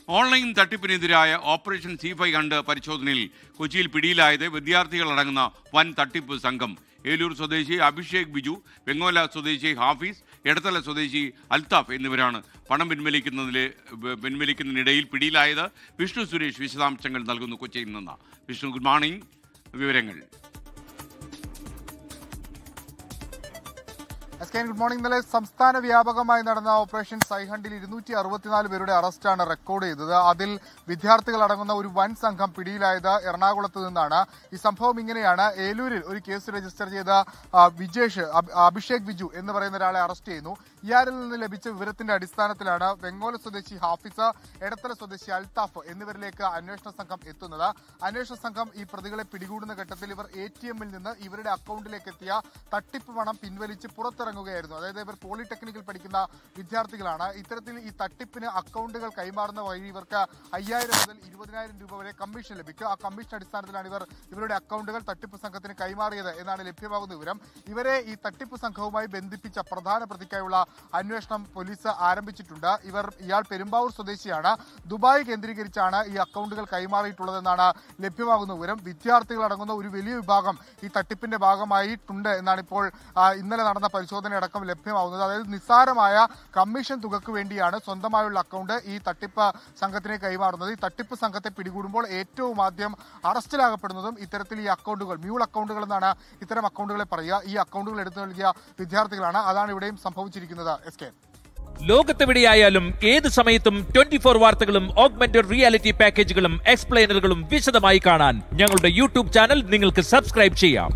Online തട്ടിപ്പിനെതിരായ operation C5 കണ്ട് പരിശോധനയിൽ കൊച്ചിയിൽ പിടിയിലായത് വിദ്യാർത്ഥികളടങ്ങുന്ന വൻ തട്ടിപ്പ് സംഘം. ഏലൂർ സ്വദേശി അഭിഷേക് ബിജു, വെങ്ങോല സ്വദേശി ഹാഫീസ്, എടത്തല സ്വദേശി അൽത്താഫ് എന്നിവരാണ് പണം പിൻവലിക്കുന്നതിനിടയിൽ പിടിയിലായത്. വിഷ്ണു സുരേഷ് വിശദാംശങ്ങൾ നൽകുന്നു കൊച്ചിയിൽ നിന്ന്. Vishnu, good morning. വിവരങ്ങൾ. Good morning. ഇന്നലെ സംസ്ഥാന വ്യാപകമായി നടന്ന ഓപ്പറേഷൻ സൈഹണ്ടിൽ 264 പേരുടെ അറസ്റ്റാണ് റെക്കോർഡ് ചെയ്തത്. അതിൽ വിദ്യാർത്ഥികൾ അടങ്ങുന്ന ഒരു വൻ സംഘം പിടിയിലായത് എറണാകുളത്ത് നിന്നാണ്. ഈ സംഭവം ഇങ്ങനെയാണ്. ഏലൂരിൽ ഒരു കേസ് രജിസ്റ്റർ ചെയ്ത അഭിഷേക് ബിജു എന്ന് പറയുന്ന ഒരാളെ അറസ്റ്റ് ചെയ്യുന്നു. ഇയാളിൽ നിന്ന് ലഭിച്ച വിവരത്തിന്റെ അടിസ്ഥാനത്തിലാണ് വെങ്ങോല സ്വദേശി ഹാഫിസ്, എടത്തല സ്വദേശി അൽത്താഫ് എന്നിവരിലേക്ക് അന്വേഷണ സംഘം എത്തുന്നത്. അന്വേഷണ സംഘം ഈ പ്രതികളെ പിടികൂടുന്ന ഘട്ടത്തിൽ ഇവർ ATM-ൽ നിന്ന് ഇവരുടെ അക്കൗണ്ടിലേക്ക് എത്തിയ തട്ടിപ്പ് പണം പിൻവലിച്ച് പുറത്തിറങ്ങുകയായിരുന്നു. അതായത് ഇവർ പോളിടെക്നിക്കിൽ പഠിക്കുന്ന വിദ്യാർത്ഥികളാണ്. ഇത്തരത്തിൽ ഈ തട്ടിപ്പിന് അക്കൗണ്ടുകൾ കൈമാറുന്ന വഴി ഇവർക്ക് 5000 മുതൽ 20,000 രൂപ വരെ കമ്മീഷൻ ലഭിക്കും. ആ കമ്മീഷൻ അടിസ്ഥാനത്തിലാണ് ഇവരുടെ അക്കൗണ്ടുകൾ തട്ടിപ്പ് സംഘത്തിന് കൈമാറിയത് എന്നാണ് ലഭ്യമാകുന്ന വിവരം. ഇവരെ ഈ തട്ടിപ്പ് സംഘവുമായി ബന്ധിപ്പിച്ച പ്രധാന പ്രതിക്കായുള്ള അന്വേഷണം പോലീസ് ആരംഭിച്ചിട്ടുണ്ട്. ഇയാൾ പെരുമ്പാവൂർ സ്വദേശിയാണ്. ദുബായ് കേന്ദ്രീകരിച്ചാണ് ഈ അക്കൗണ്ടുകൾ കൈമാറിയിട്ടുള്ളതെന്നാണ് ലഭ്യമാകുന്ന വിവരം. വിദ്യാർത്ഥികളടങ്ങുന്ന ഒരു വലിയ വിഭാഗം ഈ തട്ടിപ്പിന്റെ ഭാഗമായിട്ടുണ്ട് എന്നാണ് ഇപ്പോൾ ഇന്നലെ നടന്ന പരിശോധനയടക്കം ലഭ്യമാകുന്നത്. അതായത് നിസ്സാരമായ കമ്മീഷൻ തുകക്ക് വേണ്ടിയാണ് സ്വന്തമായുള്ള അക്കൗണ്ട് ഈ തട്ടിപ്പ് സംഘത്തിന് കൈമാറുന്നത്. ഈ തട്ടിപ്പ് സംഘത്തെ പിടികൂടുമ്പോൾ ഏറ്റവും ആദ്യം അറസ്റ്റിലാകപ്പെടുന്നതും ഇത്തരത്തിൽ ഈ അക്കൗണ്ടുകൾ, മ്യൂൾ അക്കൗണ്ടുകൾ എന്നാണ് ഇത്തരം അക്കൗണ്ടുകളെ പറയുക, ഈ അക്കൗണ്ടുകൾ എടുത്തു നൽകിയ വിദ്യാർത്ഥികളാണ്. അതാണ് ഇവിടെയും സംഭവിച്ചിരിക്കുന്നത്. ലോകത്തെവിടെയായാലും ഏത് സമയത്തും 24 വാർത്തകളും ഓഗ്മെന്റഡ് റിയാലിറ്റി പാക്കേജുകളും എക്സ്പ്ലെയിനറുകളും വിശദമായി കാണാൻ ഞങ്ങളുടെ YouTube ചാനൽ നിങ്ങൾക്ക് സബ്സ്ക്രൈബ് ചെയ്യാം.